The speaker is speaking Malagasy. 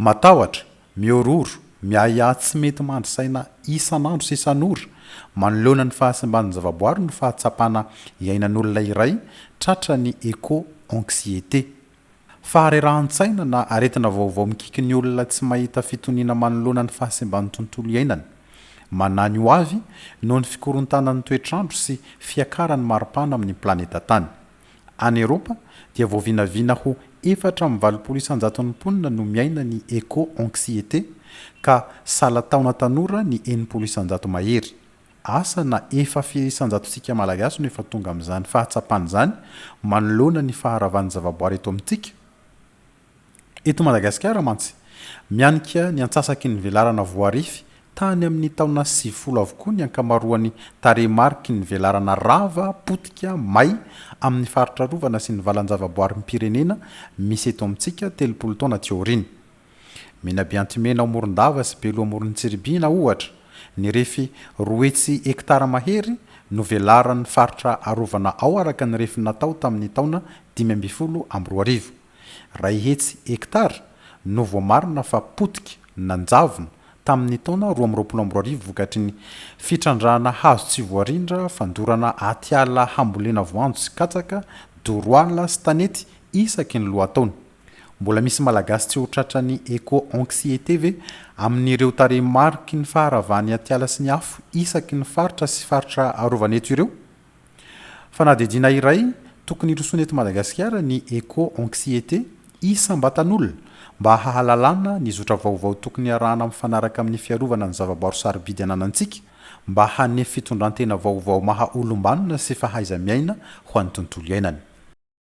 matahotra miororo miaya tsy mety mandrisaina isan'andro sy isan'ora manoloana ny fahasamban'ny zavaboary ny fahatsapana iainan'olona iray tratra ny éco-anxiété faharerahan-tsaina na aretina vaovao mikiky ny olona tsy mahita fitoniana manoloana ny fahasemban'ny tontolo iainana manany ho avy noho ny fikorontanan'ny toetrandro sy fiakarany maripana amin'ny planeta tany any eropa dia voavinavina ho 4,7 no miaina ny éco-anxiété ka salataona tanora ny 1,7 mahery asa na 1,7 malagasy no efa tonga amin'izany fahatsapana izany manoloana ny faharavan'ny zavaboary eto amintsika eto Madagasikara mantsy mianika ny antsasaky ny velarana voarify tany amin'ny taona 90 avokoa ny ankamaroany taremariky ny velarana rava potika may amin'ny faritra rovana sy ny valan-javaboary mpirenena misy eto amintsika 30 taona teoriny Menabiantimena Morondava sy Belo Morontsiribina ohatra ny refy roetsy hektara mahery no velaran'ny faritra arovana ao araka ny refy natao tamin'ny taona 2012 ray hetsy hektara no voamarina fa potika nanjavona tamin'ny taona 2022 vokatry ny fitrandrahana hazo tsy voarindra fandorana atiala hambolena voanjo sy katsaka doroala sy tanety isaky ny lohataony mbola misy malagasy tsy ho tratra ny éco-anxiété ve amin'ireo taremariky ny faharavany atiala sy ny afo isaky ny faritra sy faritra arovaneto ireo fanadidina iray tokony irosony eto Madagasikara ny éco-anxiété isam-batan'olona mba hahalalana ny zotra vaovao tokony arahana mifanaraka amin'ny fiarovana ny zavaboary sarobidy ananantsika mba haneho fitondrantena vaovao maha olombanona sy fahaiza-miaina ho an'ny tontolo iainany